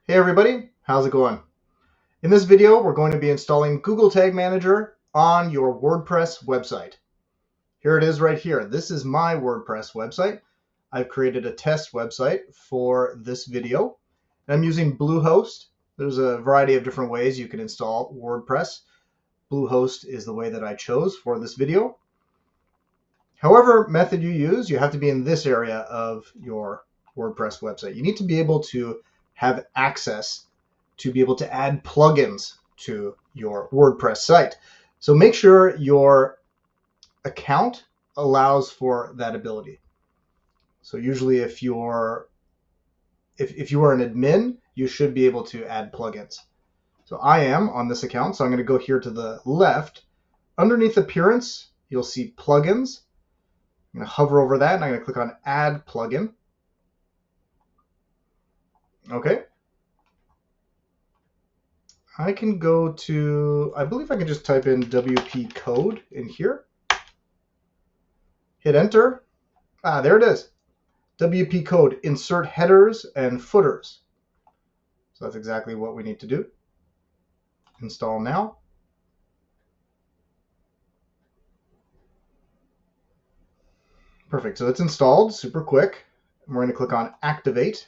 Hey everybody, how's it going? In this video, we're going to be installing Google Tag Manager on your WordPress website. Here it is right here. This is my WordPress website. I've created a test website for this video. I'm using Bluehost. There's a variety of different ways you can install WordPress. Bluehost is the way that I chose for this video. However method you use, you have to be in this area of your WordPress website. You need to be able to have access to be able to add plugins to your WordPress site. So make sure your account allows for that ability. So usually if you are an admin, you should be able to add plugins. So I am on this account, so I'm going to go here to the left. Underneath Appearance, you'll see Plugins. I'm going to hover over that, and I'm going to click on Add Plugin. Okay. I can go to, I believe I can just type in WP code in here. Hit enter. There it is. WP code, insert headers and footers. So that's exactly what we need to do. Install now. Perfect, so it's installed super quick. We're going to click on activate.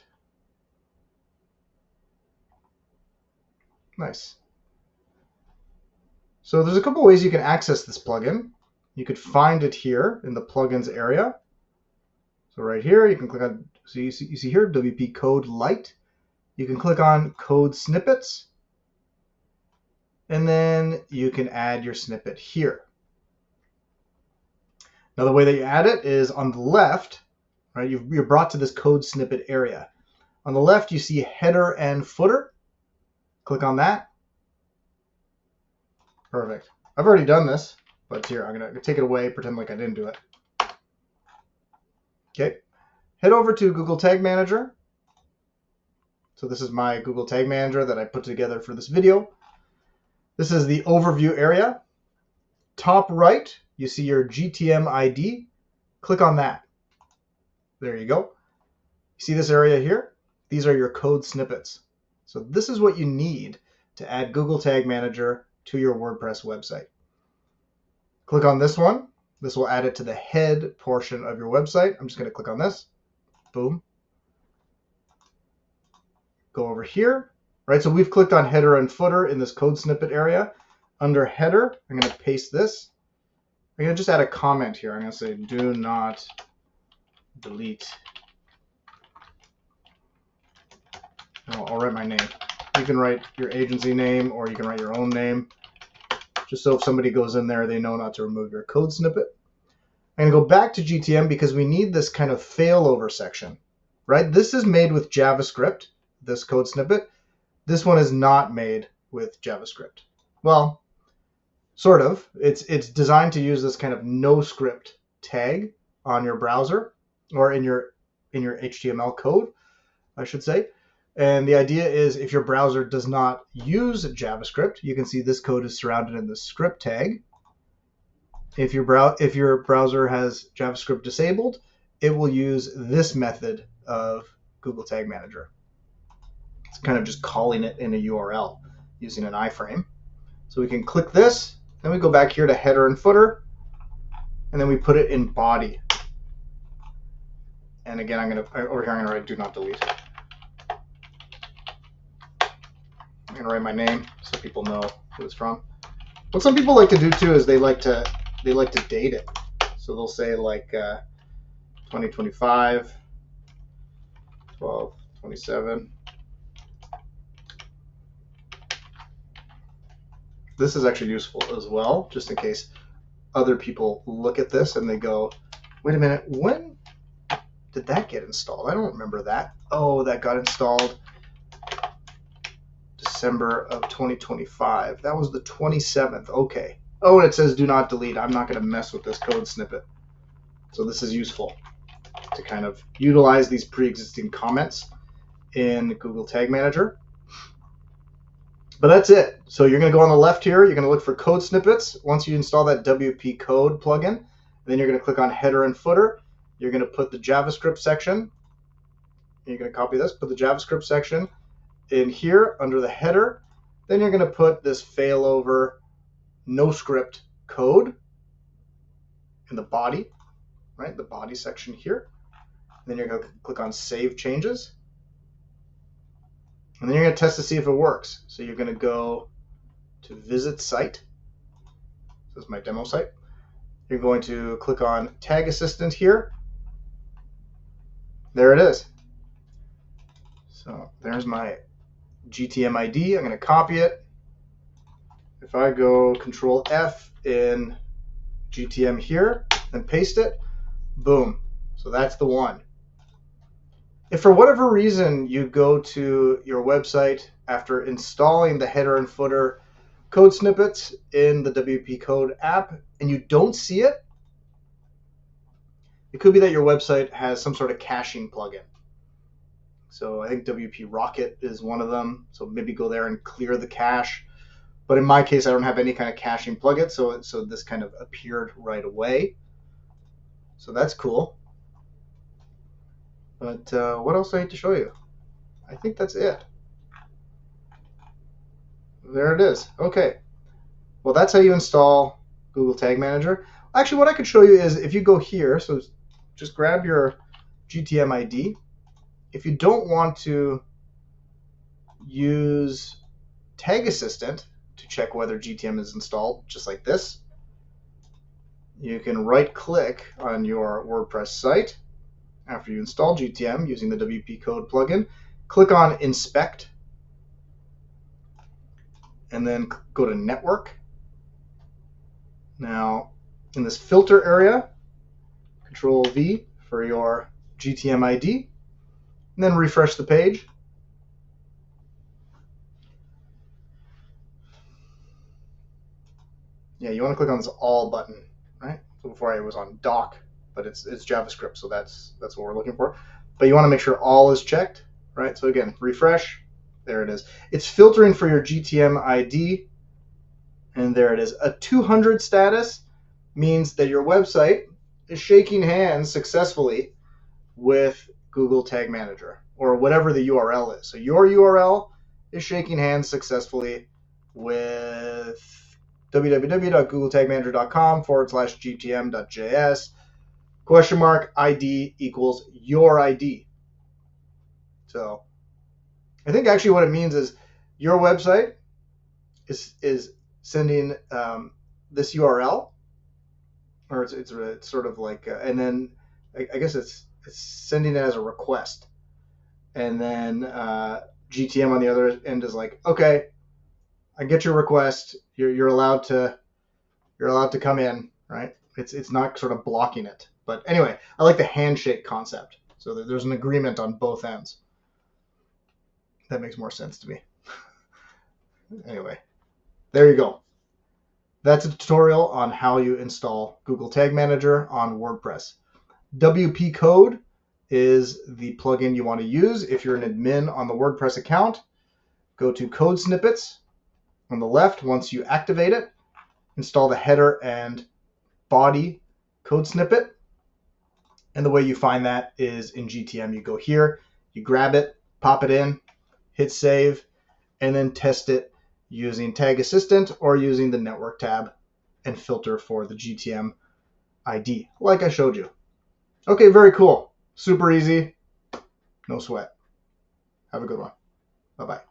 Nice. So there's a couple ways you can access this plugin. You could find it here in the plugins area. So right here, you can click on, so you see here, WP Code Lite. You can click on Code Snippets, and then you can add your snippet here. Now the way that you add it is on the left, right? You're brought to this code snippet area. On the left, you see header and footer. Click on that. Perfect. I've already done this, but here, I'm going to take it away, pretend like I didn't do it. Okay. Head over to Google Tag Manager. So this is my Google Tag Manager that I put together for this video. This is the overview area. Top right, you see your GTM ID. Click on that. There you go. You see this area here? These are your code snippets. So this is what you need to add Google Tag Manager to your WordPress website. Click on this one. This will add it to the head portion of your website. I'm just going to click on this. Boom. Go over here. Right, so we've clicked on header and footer in this code snippet area. Under header, I'm going to paste this. I'm going to just add a comment here. I'm going to say, do not delete. I'll write my name. You can write your agency name, or you can write your own name, just so if somebody goes in there, they know not to remove your code snippet. I'm going to go back to GTM because we need this kind of failover section, right? This is made with JavaScript, this code snippet. This one is not made with JavaScript. Well, sort of. It's designed to use this kind of no script tag on your browser, or in your HTML code, I should say. And the idea is if your browser does not use JavaScript, you can see this code is surrounded in the script tag. If your browser has JavaScript disabled, it will use this method of Google Tag Manager. It's kind of just calling it in a URL using an iframe. So we can click this, then we go back here to header and footer, and then we put it in body. And again, over here I'm gonna write do not delete. I'm gonna write my name so people know who it's from. What some people like to do too is they like to date it. So they'll say like 2025, 12/27. This is actually useful as well, just in case other people look at this and they go, wait a minute, when did that get installed? I don't remember that. Oh, that got installed December of 2025. That was the 27th. Okay. Oh, and it says do not delete. I'm not going to mess with this code snippet. So this is useful to kind of utilize these pre-existing comments in Google Tag Manager. But that's it. So you're going to go on the left here. You're going to look for code snippets. Once you install that WP Code plugin, then you're going to click on header and footer. You're going to put the JavaScript section. You're going to copy this, put the JavaScript section, in here under the header, then you're going to put this failover no script code in the body, right? The body section here. Then you're going to click on Save Changes. And then you're going to test to see if it works. So you're going to go to Visit Site. This is my demo site. You're going to click on Tag Assistant here. There it is. So there's my GTM ID. I'm going to copy it. If I go Control F in GTM here and paste it, boom. So that's the one. If for whatever reason you go to your website after installing the header and footer code snippets in the WP Code app and you don't see it, it could be that your website has some sort of caching plugin. So I think WP Rocket is one of them. So maybe go there and clear the cache. But in my case, I don't have any kind of caching plugin, so this kind of appeared right away. So that's cool. But what else do I need to show you? I think that's it. There it is. Okay. Well, that's how you install Google Tag Manager. Actually, what I could show you is if you go here, so just grab your GTM ID. If you don't want to use Tag Assistant to check whether GTM is installed, just like this, you can right-click on your WordPress site after you install GTM using the WP Code plugin. Click on Inspect, and then go to Network. Now, in this filter area, Control V for your GTM ID, and then refresh the page. Yeah, you want to click on this All button, right? So before I was on Doc, but it's JavaScript, so that's what we're looking for. But you want to make sure All is checked, right? So again, refresh. There it is. It's filtering for your GTM ID, and there it is. A 200 status means that your website is shaking hands successfully with Google Tag Manager, or whatever the URL is. So your URL is shaking hands successfully with www.googletagmanager.com/gtm.js !ID equals your ID. So I think actually what it means is your website is sending this URL, or it's sort of like, and then I guess it's sending it as a request, and then GTM on the other end is like, okay, I get your request. You're allowed to come in, right? It's not sort of blocking it. But anyway, I like the handshake concept. So that there's an agreement on both ends. That makes more sense to me. Anyway, there you go. That's a tutorial on how you install Google Tag Manager on WordPress. WP Code is the plugin you want to use if you're an admin on the WordPress account. Go to Code Snippets on the left. Once you activate it, install the header and body code snippet. And the way you find that is in GTM. You go here, you grab it, pop it in, hit save, and then test it using Tag Assistant or using the Network tab and filter for the GTM ID, like I showed you. Okay, very cool. Super easy. No sweat. Have a good one. Bye-bye.